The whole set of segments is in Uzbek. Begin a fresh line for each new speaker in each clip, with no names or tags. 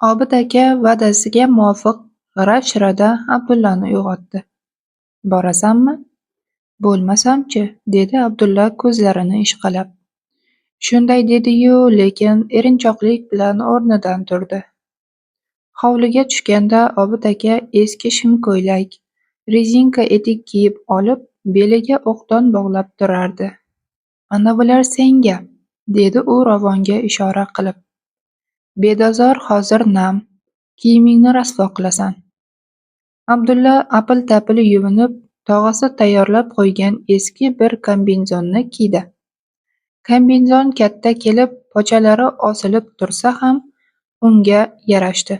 Obid aka va'dasiga muvofiq g'ira-shirada Abdullani uyg'otdi. Borasanmi? Bo'lmasam-chi, dedi Abdulla ko'zlarini ishqalab. Shunday dedi-yu, lekin erinchoqlik bilan o'rnidan turdi. Hovliga tushganda Obid aka eski shimko'ylak, rezinka etik kiyib olib, beliga o'qdon bog'lab turardi. Ana bular senga, dedi u Ravonga ishora qilib. Bedazor hozir nam, kiyimingni rasvo qilasan. Abdulla apil-tapil yuvinib, tog'asi tayyorlab qo'ygan eski bir kombinezonni kiydi. Kombinezon katta kelib, pochalari osilib tursa ham unga yarashdi.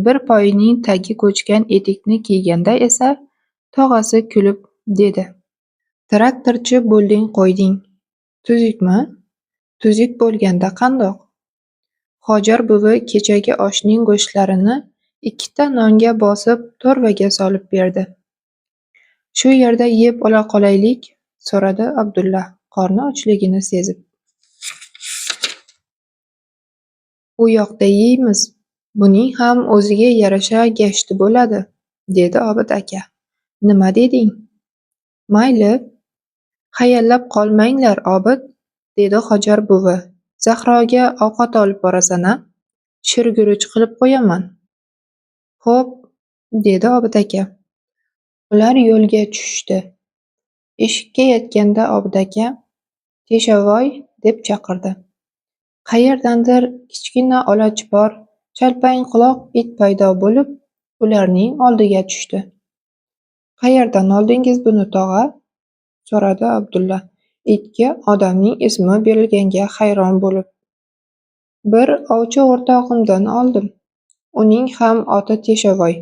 Bir poyining tagi ko'chgan etikni kiyganda esa tog'asi kulib dedi: "Traktorchi bo'lding qo'yding. Tuzukmi? Tuzuk bo'lganda qandoq?" Hojar buvi kechagi oshning go'shtlarini ikkita nonga bosib to'rvaga solib berdi. "Shu yerda yeb ola qolaylik", so'radi Abdulla qorni ochligini sezib. "U yoqda yeymiz. Buning ham o'ziga yarasha gashti bo'ladi", dedi Obid aka. "Nima deding?" "Mayli, hayallab qolmanglar, Obid", dedi Hojar buvi. "Zahroga ovqat olib borasan-a? Shirguruch qilib qo'yaman." "Xo'p", dedi Obid aka. Ular yo'lga tushishdi. Eshikka yetganda Obid aka "Teshovoy", deb chaqirdi. Qayerdandir kichkina olachbor, chalpangquloq it paydo bo'lib, ularning oldiga tushdi. "Qayerdan oldingiz buni, tog'a?" so'radi Abdulla itga odamning ismi berilganiga hayron bo'lib. "Bir ovchi o'rtog'imdan oldim. Uning ham oti Teshovoy.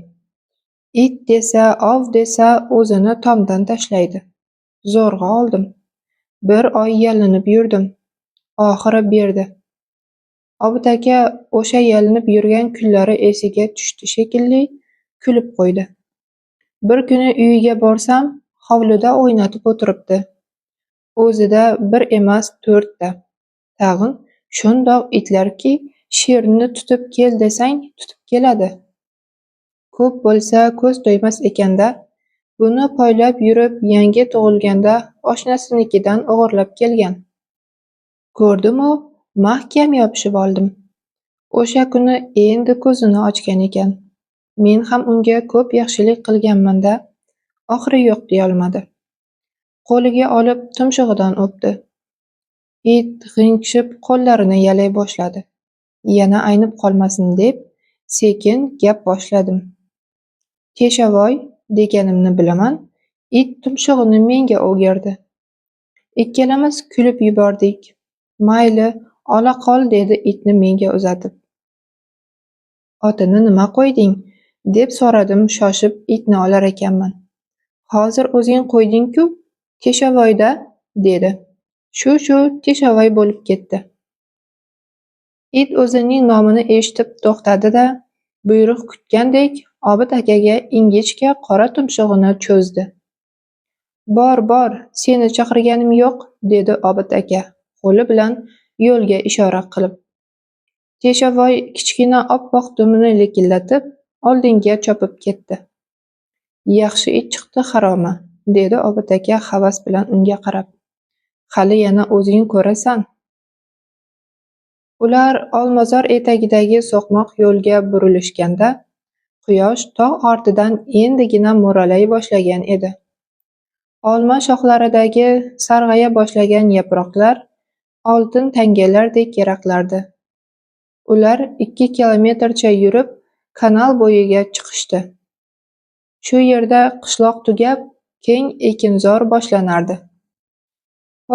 It desa, ov desa o'zini tomdan tashlaydi. Zo'rg'a oldim. Bir oy yalinib yurdim. Oxiri berdi." Obid aka o'sha yalinib yurgan kunlari esiga tushdi shekilli, kulib qo'ydi. "Bir kuni uyiga borsam, hovlida o'ynatib o'tiribdi. O'zida bir emas 4ta. Tag'in shundoq itlarki, sherni tutib kel desang, tutib keladi. Ko'p bo'lsa ko'z to'ymas ekanda, buni poylab yurib yangi tug'ilganda oshnasinikidan o'g'irlab kelgan. Ko'rdim-u, mahkam yopishib oldim. O'sha kuni endi ko'zini ochgan ekan. Men ham unga ko'p yaxshilik qilganman-da, oxiri yo'q deyolmadi. Qo'liga olib tumshug'idan o'pdi. It g'ingshib qo'llarini yalay boshladi. Yana aynib qolmasin deb, sekin gap boshladim. "Teshovoy, deganimni bilaman." It tumshug'ini menga o'girdi. Ikkalamiz kulib yubordik. "Mayli, ola qol", dedi itni menga uzatib. "Otini nima qo'yding?" deb so'radim shoshib itni olar ekanman. "Hozir o'zing qo'yding-ku, Teshovoy-da", dedi. Shu Teshovoy bo'lib ketdi. It o'zining nomini eshitib to'xtadi-da, buyruq kutgandek Obid akaga ingichka qora tumshug'ini cho'zdi. "Bor, seni chaqirganim yo'q", dedi Obid aka qo'li bilan yo'lga ishora qilib. Teshovoy kichkina oppoq dumini likillatib, oldinga chopib ketdi. "Yaxshi it chiqdi, haroma", dedi Obid aka havas bilan unga qarab. "Hali yana o'zing ko'rasan." Ular Olmazor etagidagi so'qmoq yo'lga burilishganda, quyosh tog' ortidan endigina mo'ralay boshlagan edi. Olma shoxlaridagi sarg'aya boshlagan yaproqlar oltin tangalardek yaraqlardi. Ular 2 kilometrcha yurib, kanal bo'yiga chiqishdi. Shu yerda qishloq tugab, keng ekinzor boshlanardi.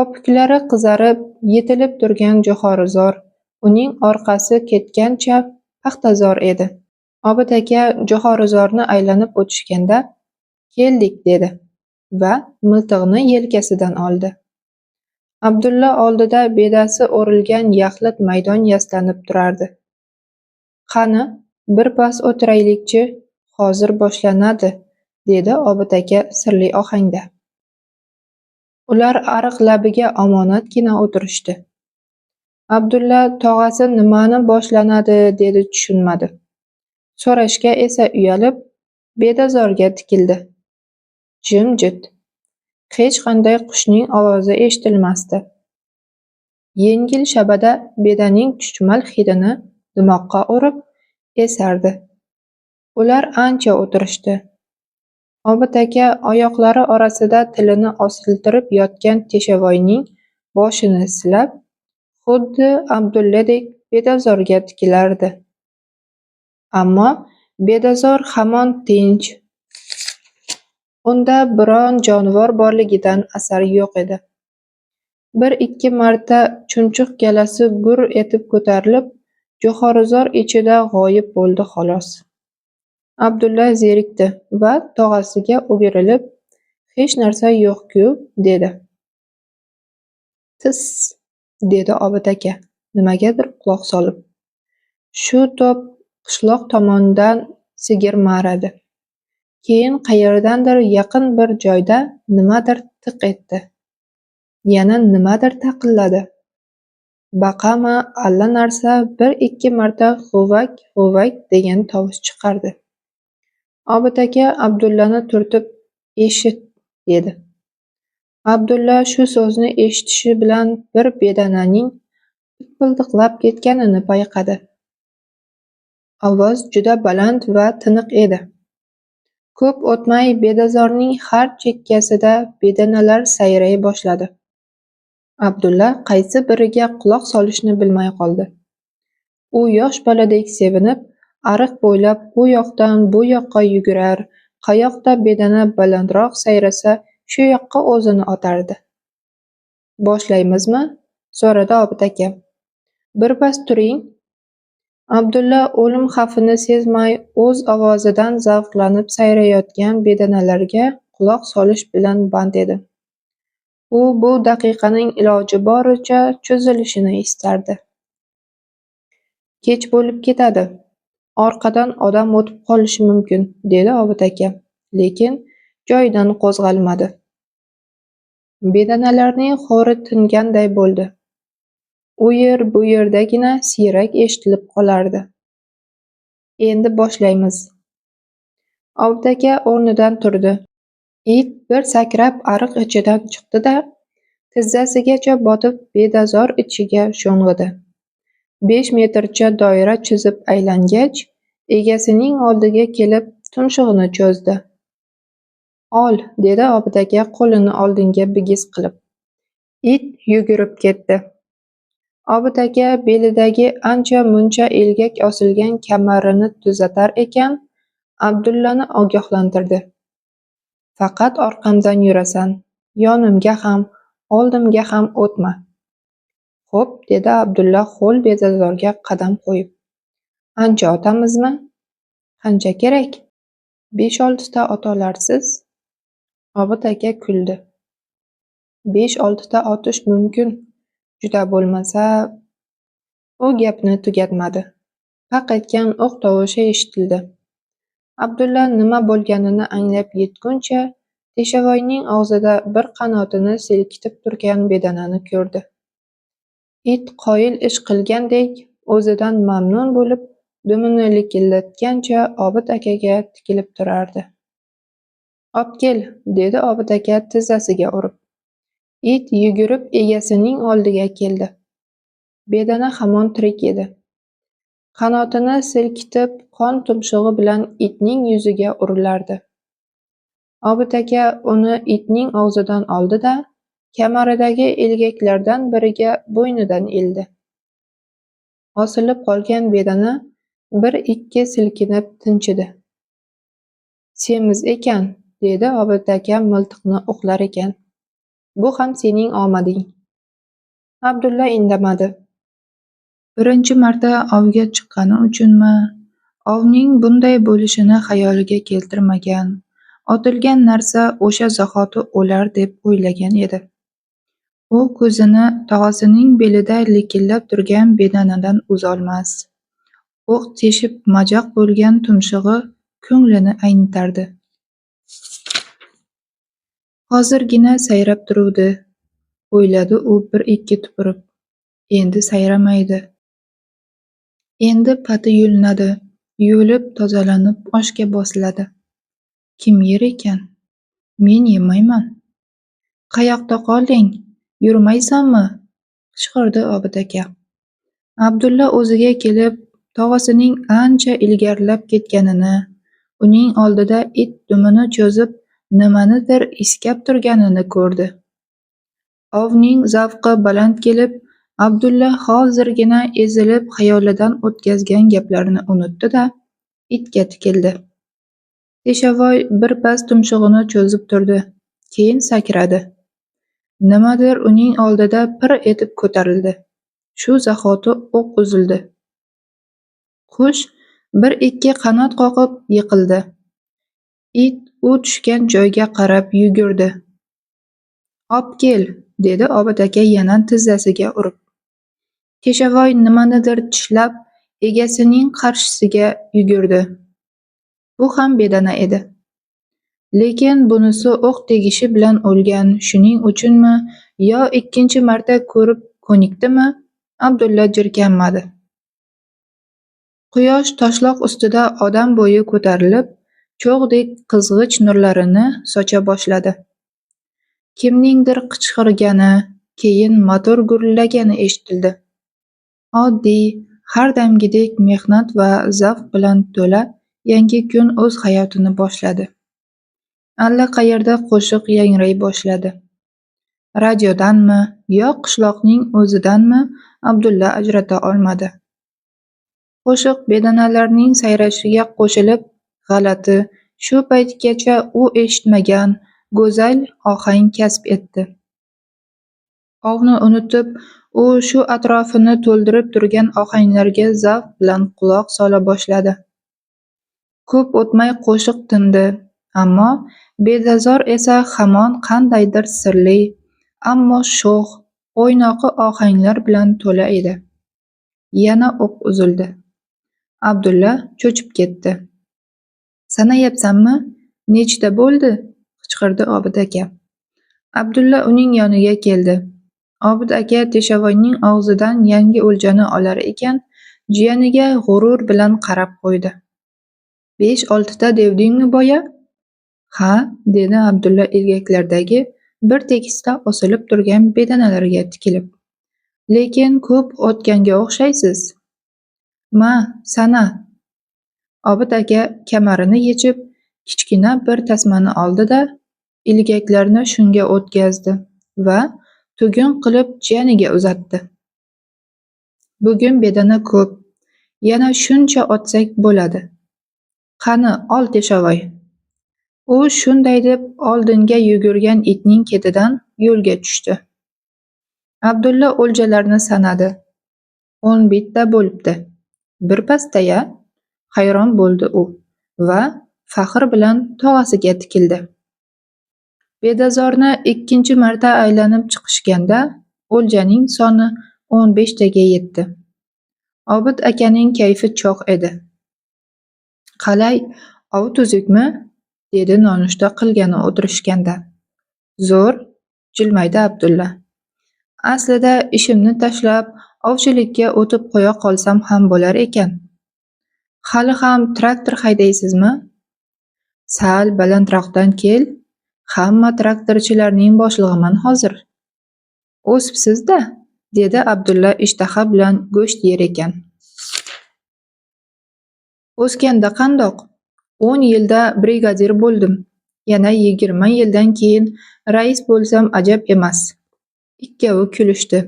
Opiklari qizarib, yetilib turgan jo'xorizor, uning orqasi ketgancha paxtazor edi. Obid aka jo'xorizorni aylanib o'tishganda, "Keldik", dedi va miltig'ini yelkasidan oldi. Abdulla oldida bedasi o'rilgan yaxlit maydon yastanib turardi. "Qani, birpas o'tiraylik-chi, hozir boshlanadi", dedi Obid aka sirli ohangda. Ular ariq labiga omonatgina o'tirishdi. Abdulla tog'asi nimani boshlanadi dedi tushunmadi. so'rashga esa uyalib, bedazorga tikildi. Jimjit. Hech qanday qushning ovozi eshitilmasdi. Yengil shabada bedaning chuchmal hidini dimoqqa urib esardi. Ular ancha o'tirishdi. Obid aka oyoqlari orasida tilini osiltirib yotgan Teshovoyning boshini silab, xuddi Abdulladek bedazorga tikilardi. Ammo bedazor hamon tinch. Unda biron jonivor borligidan asar yo'q edi. Bir-ikki marta chumchuq galasi gur etib ko'tarilib, jo'xorizor ichida g'oyib bo'ldi xolos. Abdulla zerikdi va tog'asiga o'girilib, hech narsa yo'q-ku, dedi. Tiss, dedi Obid aka, nimagadir quloq solib. Shu to'p qishloq tomondan sigir ma'radi. Keyin qayerdandir yaqin bir joyda nimadir tiq etdi. Yana nimadir taqilladi. Baqama alla narsa bir-ikki marta g'uvak degan tovush chiqardi. Obid aka Abdullani turtib, eshit, dedi. Abdulla shu so'zni eshitishi bilan bir bedananing pildiqlab ketganini payqadi. Ovoz juda baland va tiniq edi. Ko'p o'tmay bedazorning har chekkasida bedanalar sayray boshladi. Abdulla qaysi biriga quloq solishni bilmay qoldi. U yosh boladek sevinib, ariq bo'ylab u yoqdan bu yoqqa yugurar, qayoqda bedana balandroq sayrasa, shu yoqqa o'zini otardi. Boshlaymizmi? So'radi Obid aka. Birpas turing. Abdulla o'lim xavfini sezmay o'z ovozidan zavqlanib sayrayotgan bedanalarga quloq solish bilan band edi. U bu daqiqaning iloji boricha cho'zilishini istardi. Kech bo'lib ketadi. Orqadan odam o'tib qolishi mumkin, dedi Obid aka, lekin joyidan qo'zg'almadi. Bedanalarning xo'ri tinganday bo'ldi. U yer bu yerdagina siyrak eshitilib qolardi. Endi boshlaymiz. Obid aka o'rnidan turdi. It bir sakrab ariq ichidan chiqdi-da, tizzasigacha botib bedazor ichiga sho'ng'idi. 5 metrcha doira chizib aylangach, egasining oldiga kelib tumshug'ini cho'zdi. Ol, dedi Obid aka qo'lini oldinga bigiz qilib. It yugurib ketdi. Obid aka belidagi ancha-muncha elgak osilgan kamarini tuzatar ekan, Abdullani ogohlantirdi. Faqat orqamdan yurasan, yonimga ham, oldimga ham o'tma. Xo'p, dedi Abdulla qo'l bedazorga qadam qo'yib. Ancha otamizmi? Qancha kerak? 5-6 ta otolarsiz? Obid aka kuldi. 5-6 ta otish mumkin. Juda bo'lmasa, u gapni tugatmadi. Paq etgan o'q tovushi eshitildi. Abdulla nima bo'lganini anglab yetguncha Teshovoyning og'zida bir qanotini silkitib turgan bedanani ko'rdi. It qoyil ish qilgandek o'zidan mamnun bo'lib, dumini likillatgancha Obid akaga tikilib turardi. Obkel, dedi Obid aka tizzasiga urib. It yugurib egasining oldiga keldi. Bedana hamon tirik edi. Qanotini silkitib, qon tumshug'i bilan itning yuziga urilardi. Obid aka uni itning og'zidan oldi-da, kamaridagi ilgaklardan biriga bo'ynidan ildi. Osilib qolgan bedana bir-ikki silkinib tinchidi. Semiz ekan, dedi Obid aka miltiqni o'qlar ekan. Bu ham sening omading. Abdulla indamadi. Birinchi marta ovga chiqqani uchunmi, ovning bunday bo'lishini xayoliga keltirmagan, otilgan narsa o'sha zahoti o'lar deb o'ylagan edi. U ko'zini tog'asining belida likillab turgan bedanadan uzolmas. O'q teshib majoq bo'lgan tumshug'i ko'nglini aynitardi. Hozirgina sayrab turuvdi, o'yladi u bir-ikki tupurib. Endi sayramaydi. Endi pati yulinadi. yuvilib tozalanib oshga bosiladi. Kim yer ekan? Men yemayman. Qayoqda qolding? Yurmaysanmi? Qichqirdi Obid aka. Abdulla o'ziga kelib, tog'asining ancha ilgarilab ketganini, uning oldida it dumini cho'zib nimanidir iskab turganini ko'rdi. Ovning zavqi baland kelib, Abdulla hozirgina ezilib xayolidan o'tkazgan gaplarni unutdi-da, itga tikildi. Teshovoy birpas tumshug'ini cho'zib turdi, keyin sakradi. Nimadir uning oldida pir etib ko'tarildi. Shu zahoti o'q uzildi. Qush bir-ikki qanot qoqib yiqildi. It u tushgan joyga qarab yugurdi. "Obkel", dedi Obid aka yana tizzasiga urib. Teshovoy nimanidir tishlab, egasining qarshisiga yugurdi. Bu ham bedana edi. Lekin bunisi o'q tegishi bilan o'lgan, shuning uchunmi yo ikkinchi marta ko'rib ko'nikdimi, Abdulla jirkanmadi. Quyosh toshloq ustida odam bo'yi ko'tarilib, cho'g'dek qizg'ich nurlarini socha boshladi. Kimningdir qichqirgani, keyin motor gurillagani eshitildi. Oddiy, har damgidek mehnat va zavq bilan to'la yangi kun o'z hayotini boshladi. Allaqayerda qo'shiq yangray boshladi. Radiodanmi, yo qishloqning o'zidanmi, Abdulla ajrata olmadi. Qo'shiq bedanalarning sayrashiga qo'shilib, g'alati, shu paytgacha u eshitmagan, go'zal ohang kasb etdi. Ovni unutib, u shu atrofini to'ldirib turgan ohanglarga zavq bilan quloq sola boshladi. Ko'p o'tmay qo'shiq tindi, ammo bedazor esa hamon qandaydir sirli, ammo sho'x, o'ynoqi ohanglar bilan to'la edi. Yana o'q uzildi. Abdulla cho'chib ketdi. "Sanayapsanmi? Nechta bo'ldi?" qichqirdi Obid aka. Abdulla uning yoniga keldi. Obid aka Teshovoyning og'zidan yangi o'ljani olar ekan, jiyaniga g'urur bilan qarab qo'ydi. "5-6ta devdingmi boya?" "Ha", dedi Abdulla ilgaklaridagi bir tekisda osilib turgan bedanalarga tikilib. "Lekin ko'p o'tganga o'xshaysiz." "Ma, sana." Obid aka kamarini yechib, kichkina bir tasmani oldi-da, ilgaklarini shunga o'tkazdi va tugun qilib jiyaniga uzatdi. "Bugun bedana ko'p. Yana shuncha otsak bo'ladi. Qani, ol Teshovoy." U shunday deb oldinga yugurgan itning ketidan yo'lga tushdi. Abdulla o'ljalarni sanadi. 10 bitta bo'libdi. Birpasda-ya? Hayron bo'ldi u va faxr bilan tog'asiga tikildi. Bedazorni ikkinchi marta aylanib chiqishganda o'ljaning soni 15 taga yetdi. Obid akaning kayfi cho'q edi. "Qalay, ov tuzukmi?" dedi nonushta qilgani o'tirishganda. "Zo'r", jilmaydi Abdulla. "Aslida ishimni tashlab ovchilikka o'tib qo'ya qolsam ham bo'lar ekan. Hali ham traktor haydaysizmi? Sal balandroqdan kel. Hamma traktorchilarning boshlig'iman hozir." "O'sibsiz-da", dedi Abdulla ishtaha bilan go'sht yer ekan. "O'sganda qandoq? 10 yilda brigadir bo'ldim. Yana 20 yildan keyin rais bo'lsam ajab emas." Ikkovi kulishdi.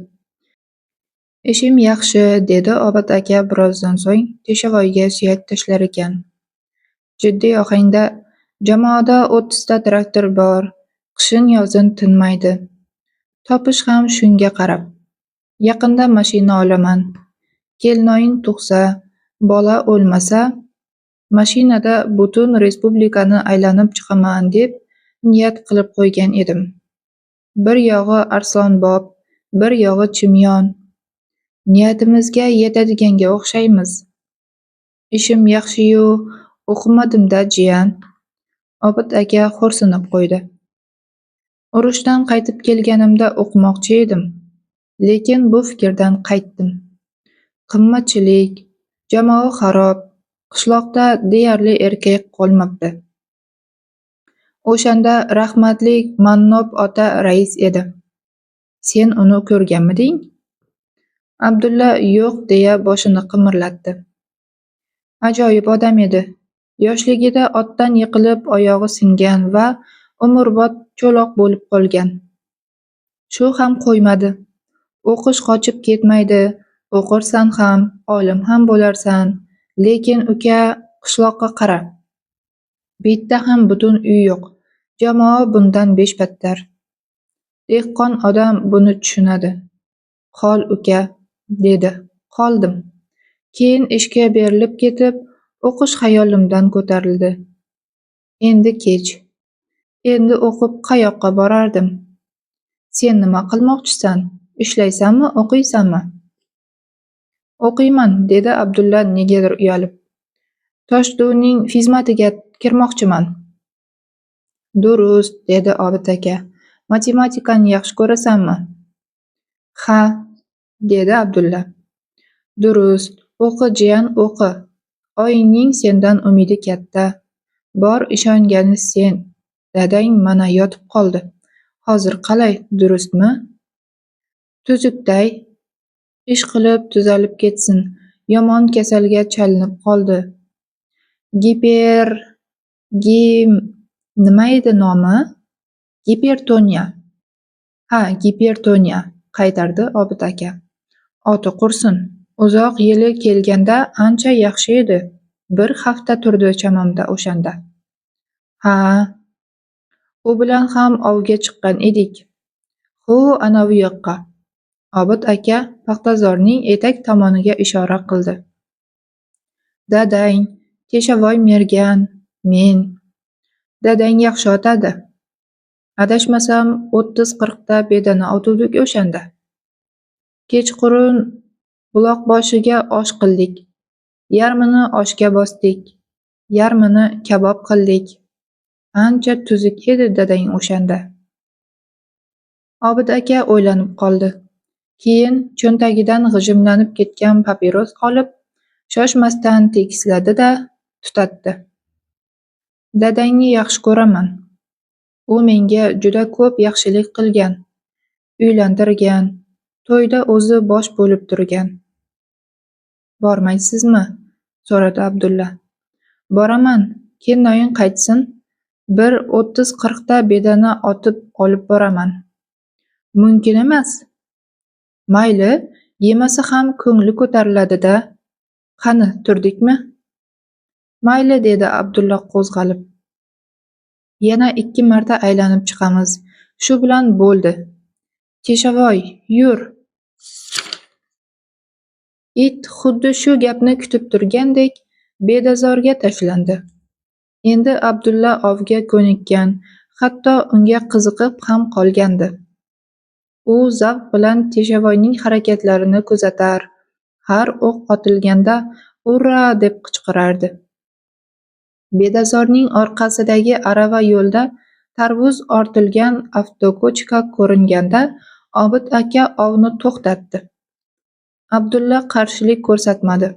"Ishim yaxshi", dedi Obid aka birozdan so'ng Teshovoyga suyak tashlar ekan. Jiddiy ohangda, "Jamoada 30 ta traktor bor. Qishin-yozin tinmaydi. Topish ham shunga qarab. Yaqinda mashina olaman. Kelinoying tug'sa, bola o'lmasa, mashinada butun respublikani aylanib chiqaman deb niyat qilib qo'ygan edim. Bir yog'i Arslonbob, bir yog'i Chimyon. Niyatimizga yetadiganga o'xshaymiz. Ishim yaxshi-yu, o'qimadim-da jiyan." Obid aka xo'rsinib qo'ydi. "Urushdan qaytib kelganimda o'qimoqchi edim, lekin bu fikrdan qaytdim. Qimmatchilik, jamoa xarob, Qishloqda deyarli erkak qolmabdi. O'shanda rahmatli Mannob ota rais edi. Sen uni ko'rganmiding? Abdulla yo'q deya boshini qimirlatdi. Ajoyib odam edi. Yoshligida otdan yiqilib oyog'i singan va umrbod cho'loq bo'lib qolgan. Shu ham qo'ymadi. O'qish qochib ketmaydi, o'qirsan ham, olim ham bo'larsan. Lekin uka, qishloqqa qara. Bitta ham butun uy yo'q. Jamoa bundan beshbattar. Dehqon odam buni tushunadi. Qol uka, dedi. Qoldim. Keyin ishga berilib ketib, o'qish xayolimdan ko'tarildi. Endi kech. Endi o'qib qayoqqa borardim? Sen nima qilmoqchisan? Ishlaysanmi, o'qiysanmi? O'qiyman, dedi Abdulla negadir uyalib. Toshduning xizmatiga kirmoqchiman. Durust, dedi Obid aka. Matematikani yaxshi ko'rasanmi? Ha, dedi Abdulla. Durust, o'qi jiyan, o'qi. Oyingning sendan umidi katta. Bor ishongani sen. Dadang mana yotib qoldi. Hozir qalay, durustmi? Tuzukday. Ish qilib tuzalib ketsin. Yomon kasalga chalinib qoldi. Nima edi nomi? Gipertoniya. Ha, gipertoniya, qaytardi Obid aka. Oti qursin. Uzoq yili kelganda ancha yaxshi edi. Bir hafta turdi chamamda o'shanda. Ha, u bilan ham ovga chiqqan edik. Hu, anavi yoqqa. Obid aka paxtazorning etak tomoniga ishora qildi. Dadang, Teshovoy mergan, men. Dadang yaxshi otadi. Adashmasam 30-40 ta bedana otuvdik o'shanda. Kechqurun buloq boshiga osh qildik. Yarmini oshga bosdik, yarmini kabob qildik. Ancha tuzuk edi dadang o'shanda. Obid aka o'ylanib qoldi. Keyin cho'ntagidan g'ijimlanib ketgan papiros olib, shoshmasdan tekisladi-da, tutatdi. Dadangni yaxshi ko'raman. U menga juda ko'p yaxshilik qilgan. Uylantirgan, to'yda o'zi bosh bo'lib turgan. Bormaysizmi? So'radi Abdulla. Boraman, kennoying qaytsin, bir 30-40 ta bedana otib olib boraman. Mumkin emas. Mayli, yemasa ham ko'ngli ko'tariladi-da. Qani, turdikmi? Mayli, dedi Abdulla qo'zg'alib. Yana 2 marta aylanib chiqamiz. Shu bilan bo'ldi. Teshovoy, yur. It xuddi shu gapni kutib turgandek bedazorga tashlandi. Endi Abdulla ovga ko'nikkan, hatto unga qiziqib ham qolgandi. U zavq bilan Teshovoyning harakatlarini kuzatar, har o'q otilganda "Urra!" deb qichqirardi. Bedazorning orqasidagi arava yo'lda tarvuz ortilgan avtokochka ko'ringanda Obid aka ovni to'xtatdi. Abdulla qarshilik ko'rsatmadi.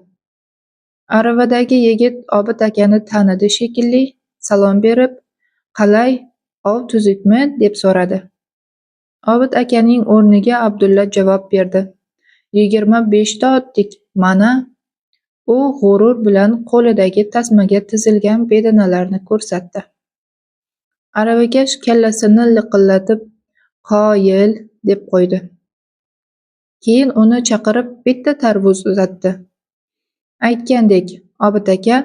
Aravadagi yigit Obid akani tanidi shekilli, salom berib, "Qalay, ov tuzukmi?" deb so'radi. Obid akaning o'rniga Abdulla javob berdi. 25 ta otdik, mana. U g'urur bilan qo'lidagi tasmaga tizilgan bedanalarni ko'rsatdi. Aravakash kallasini liqillatib, "Qoyil", deb qo'ydi. Keyin uni chaqirib bitta tarvuz uzatdi. "Aytgandek, Obid aka",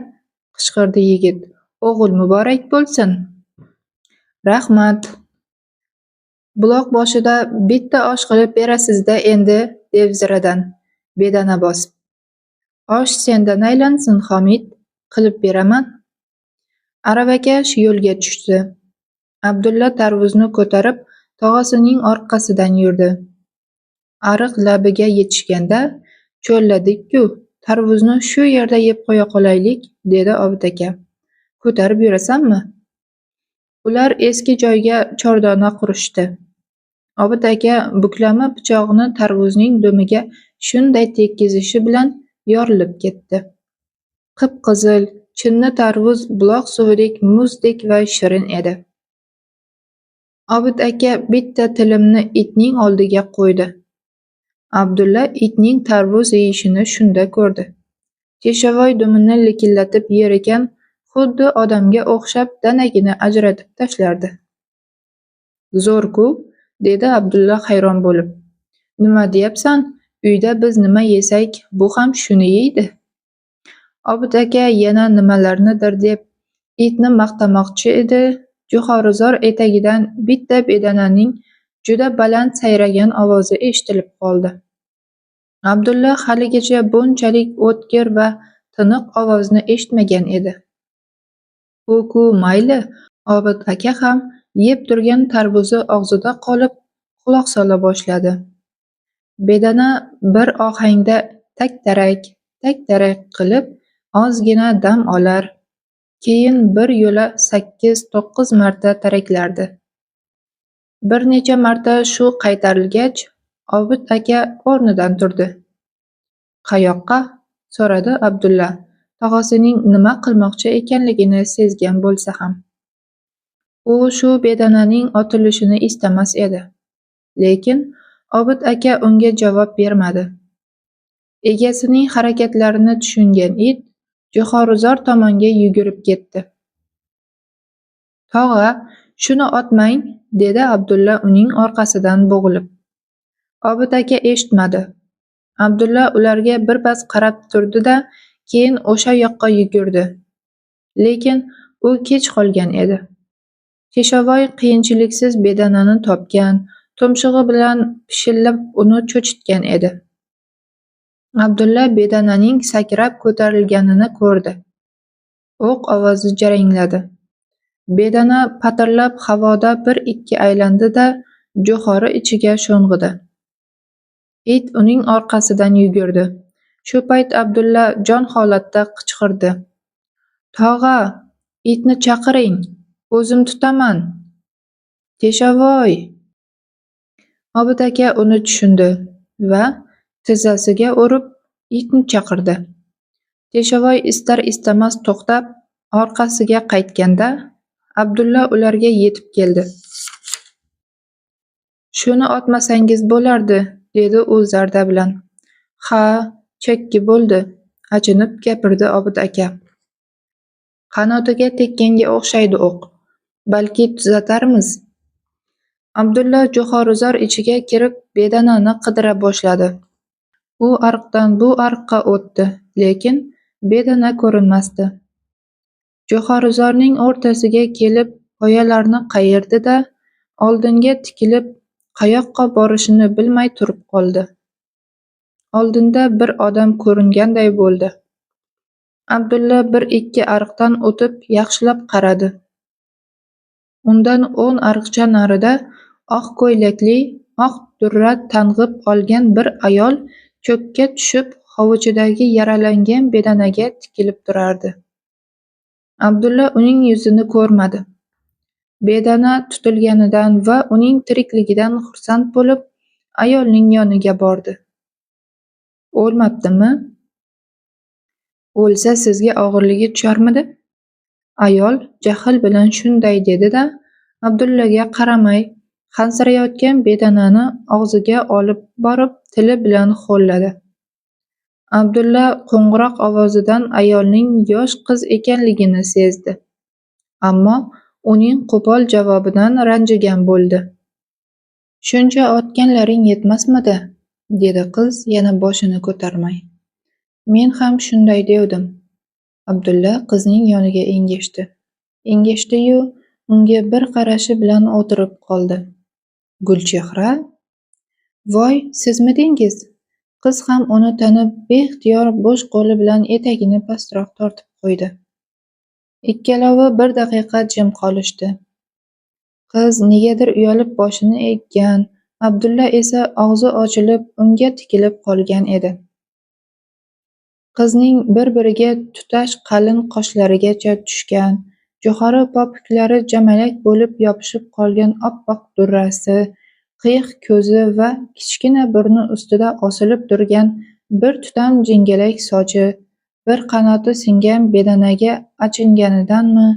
qichqirdi yigit. "O'g'il muborak bo'lsin". "Rahmat. Buloq boshida bitta osh qilib berasiz-da endi", devziradan bedana bosib. "Osh sendan aylansin, Homid, qilib beraman". Aravakash yo'lga tushdi. Abdulla tarvuzni ko'tarib tog'asining orqasidan yurdi. Ariq labiga yetishganda, "Cho'lladik-ku, tarvuzni shu yerda yeb qo'ya qolaylik", dedi Obid aka. "Ko'tarib yurasanmi?" Ular eski joyga chordona qurishdi. Obid aka buklama pichog'ini tarvuzning dumiga shunday tekkizishi bilan yorilib ketdi. Qip-qizil, chinni tarvuz buloq suvidek muzdek va shirin edi. Obid aka bitta tilimni itning oldiga qo'ydi. Abdulla itning tarvuz yeyishini shunda ko'rdi. Teshovoy dumini likillatib yer ekan, xuddi odamga o'xshab danagini ajratib tashlardi. Zo'r-ku, dedi Abdulla hayron bo'lib. Nima deyapsan? Uyda biz nima yesak, bu ham shuni yeydi. Obid aka yana nimalarnidir deb itni maqtamoqchi edi. Jo'xorizor etagidan bitta bedananing juda baland sayragan ovozi eshitilib qoldi. Abdulla haligacha bunchalik o'tkir va tiniq ovozni eshitmagan edi. U-ku mayli, Obid aka ham yeb turgan tarvuzi og'zida qolib, quloq sola boshladi. Bedana bir ohangda tak-tarak qilib ozgina dam olar, keyin bir yo'la 8-9 marta taraklardi. Bir necha marta shu qaytarilgach, Obid aka o'rnidan turdi. Qayoqqa? So'radi Abdulla, tog'asining nima qilmoqchi ekanligini sezgan bo'lsa ham. U shu bedananing otilishini istamas edi. Lekin Obid aka unga javob bermadi. Egasining harakatlarini tushungan it Jo'xorizor tomonga yugurib ketdi. Tog'a, shuni otmang, dedi Abdulla uning orqasidan bo'g'ilib. Obid aka eshitmadi. Abdulla ularga birpas qarab turdi-da, keyin o'sha yoqqa yugurdi. Lekin u kech qolgan edi. Teshovoy qiyinchiliksiz bedanani topgan, tumshug'i bilan pishillab uni cho'chitgan edi. Abdulla bedananing sakrab ko'tarilganini ko'rdi. O'q ovozi jarangladi. Bedana patirlab havoda bir-ikki aylandi-da, jo'xori ichiga sho'ng'idi. It uning orqasidan yugurdi. Shu payt Abdulla jon holatda qichqirdi. Tog'a, itni chaqiring, o'zim tutaman. Teshovoy! Obid aka uni tushundi va tizzasiga urib itni chaqirdi. Teshovoy istar-istamas to'xtab, orqasiga qaytganda, Abdulla ularga yetib keldi. Shuni otmasangiz bo'lardi, dedi u zarda bilan. Ha, chakki bo'ldi, achinib gapirdi Obid aka. Qanotiga tekkanga o'xshaydi o'q. Balki tuzatarmiz. Abdulla jo'xorizor ichiga kirib bedanani qidira boshladi. U ariqdan bu ariqqa o'tdi, lekin bedana ko'rinmasdi. Jo'xorizorning o'rtasiga kelib qoyalarni qayirdi-da, oldinga tikilib, qayoqqa borishini bilmay turib qoldi. Oldinda bir odam ko'ringanday bo'ldi. Abdulla 1-2 ariqdan o'tib yaxshilab qaradi. Undan 10 ariqcha narida oq ko'ylakli, oq durra tang'ib olgan bir ayol cho'kka tushib hovuchidagi yaralangan bedanaga tikilib turardi. Abdulla uning yuzini ko'rmadi. Bedana tutilganidan va uning tirikligidan xursand bo'lib, ayolning yoniga bordi. O'lmabdimi? O'lsa sizga og'irligi tusharmidi? Ayol jahl bilan shunday dedi-da, Abdullaga qaramay, hansirayotgan bedanani og'ziga olib borib tili bilan ho'lladi. Abdulla qo'ng'iroq ovozidan ayolning yosh qiz ekanligini sezdi. Ammo uning qo'pol javobidan ranjigan bo'ldi. Shuncha otganlaring yetmasmidi? Dedi qiz yana boshini ko'tarmay. Men ham shunday devdim. Abdulla qizning yoniga engashdi-yu, unga bir qarashi bilan o'tirib qoldi. Gulchehra? Voy, sizmidingiz? Qiz ham uni tanib, beixtiyor bo'sh qo'li bilan etagini pastroq tortib qo'ydi. Ikkalovi bir daqiqa jim qolishdi. Qiz negadir uyalib boshini eggan, Abdulla esa og'zi ochilib unga tikilib qolgan edi. Qizning bir-biriga tutash qalin qoshlarigacha tushgan, jo'xori popuklari jamalak bo'lib yopishib qolgan oppoq durrasi, qiyiq ko'zi va kichkina burni ustida osilib turgan bir tutam jingalak sochi bir qanoti singan bedanaga achinganidanmi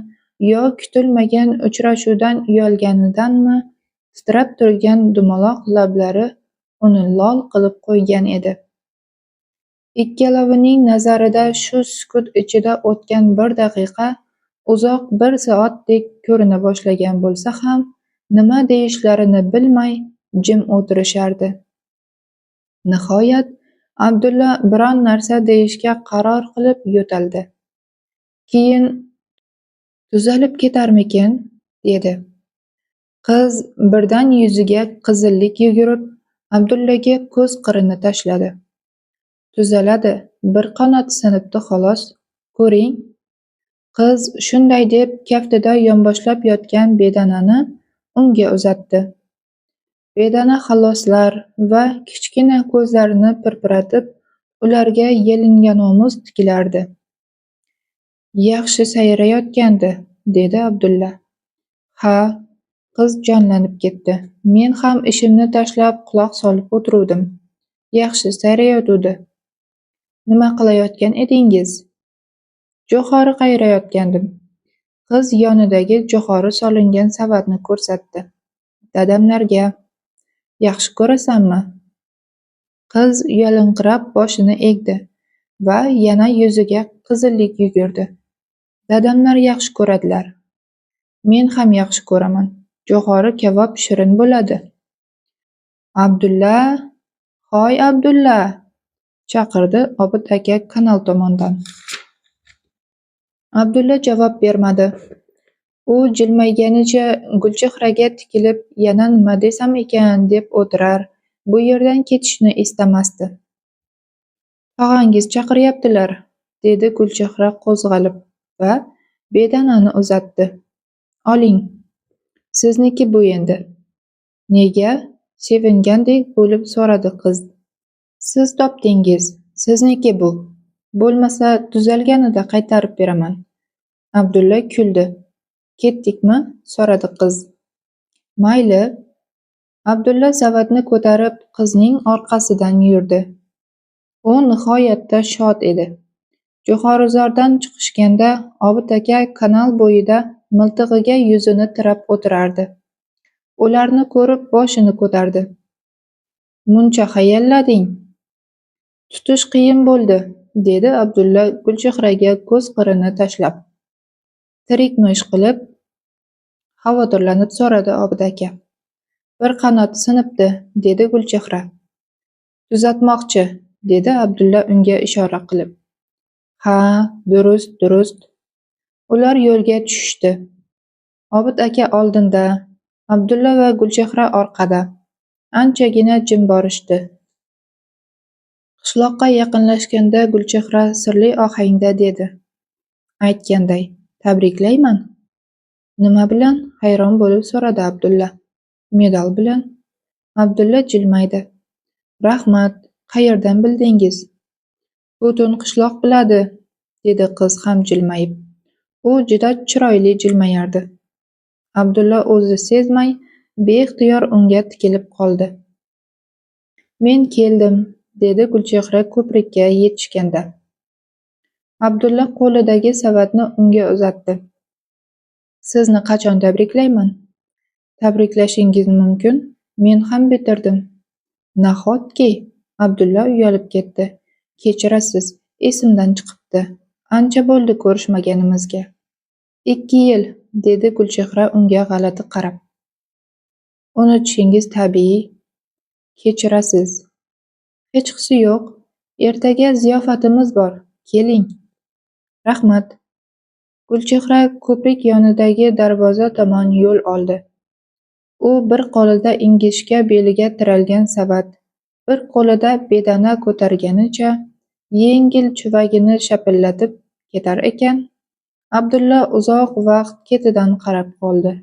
yo kutilmagan uchrashuvdan uyalganidanmi titrab turgan dumaloq lablari uni lol qilib qo'ygan edi. Ikkalovining nazarida shu sukut ichida o'tgan bir daqiqa uzoq bir soatdek ko'rina boshlagan bo'lsa ham nima deyishlarini bilmay jim o'tirishardi. Nihoyat Abdulla biron narsa deyishga qaror qilib yo'taldi. Keyin tuzalib ketarmikin, dedi. Qiz birdan yuziga qizillik yugurib, Abdullaga ko'z qirini tashladi. Tuzaladi, bir qanoti sinibdi xolos, ko'ring. Qiz shunday deb kaftida yonboshlab yotgan bedanani unga uzatdi. Bedana xaloslar va kichkina ko'zlarini pirpiratib, ularga yalinganomuz tikilardi. Yaxshi sayrayotgandi, dedi Abdulla. Ha, qiz jonlanib ketdi. Men ham ishimni tashlab quloq solib o'tiruvdim. Yaxshi sayrayotuvdi. Nima qilayotgan edingiz? Jo'xori qayrayotgandim. Qiz yonidagi jo'xori solingan savatni ko'rsatdi. Dadamlarga. Yaxshi ko'rasanmi? Qiz yalinqirab boshini egdi va yana yuziga qizillik yugurdi. Dadamlar yaxshi ko'radilar. Men ham yaxshi ko'raman. Jo'xori kabob shirin bo'ladi. Abdulla, hoy Abdulla, chaqirdi Obid aka kanal tomondan. Abdulla javob bermadi. U jilmayganicha Gulchehraga tikilib yana nima desam ekan deb o'tirar, bu yerdan ketishni istamasdi. Tog'angiz chaqiryaptilar, dedi Gulchehra qo'zg'alib va bedanani uzatdi. Oling. Sizniki bu endi. Nega? Sevingandek bo'lib so'radi qiz. Siz topdingiz, sizniki bu. Bo'lmasa tuzalganida qaytarib beraman. Abdulla kuldi. Ketdikmi? So'radi qiz. Mayli. Abdulla savatni ko'tarib qizning orqasidan yurdi. U nihoyatda shod edi. Jo'xorizordan chiqishganda Obid aka kanal bo'yida miltig'iga yuzini tirab o'tirardi. Ularni ko'rib boshini ko'tardi. Muncha hayallading. Tutish qiyin bo'ldi, dedi Abdulla Gulchehraga ko'z qirini tashlab. Tirikmi ish qilib? Xavotirlanib so'radi Obid aka. Bir qanoti sinibdi, dedi Gulchehra. Tuzatmoqchi, dedi Abdulla unga ishora qilib. Ha, durust. Ular yo'lga tushishdi. Obid aka oldinda, Abdulla va Gulchehra orqada. Anchagina jim borishdi. Qishloqqa yaqinlashganda Gulchehra sirli ohangda dedi. Aytganday, tabriklayman. Nima bilan? Hayron bo'lib so'radi Abdulla. Medal bilan. Abdulla jilmaydi. Rahmat, qayerdan bildingiz? Butun qishloq biladi, dedi qiz ham jilmayib. U juda chiroyli jilmayardi. Abdulla o'zi sezmay beixtiyor unga tikilib qoldi. Men keldim, dedi Gulchehra ko'prikka yetishganda. Abdulla qo'lidagi savatni unga uzatdi. Sizni qachon tabriklayman? Tabriklashingiz mumkin. Men ham bitirdim. Nahotki? Abdulla uyalib ketdi. Kechirasiz, esimdan chiqibdi. Ancha bo'ldi ko'rishmaganimizga. 2 yil, dedi Gulchehra unga g'alati qarab. Unutishingiz tabiiy. Kechirasiz. Hechqisi yo'q. Ertaga ziyofatimiz bor. Keling. Rahmat. Gulchehra ko'prik yonidagi darvoza tomon yo'l oldi. U bir qo'lida ingichka beliga tiralgan savat, bir qo'lida bedana ko'targanicha yengil chuvagini shapillatib ketar ekan, Abdulla uzoq vaqt ketidan qarab qoldi.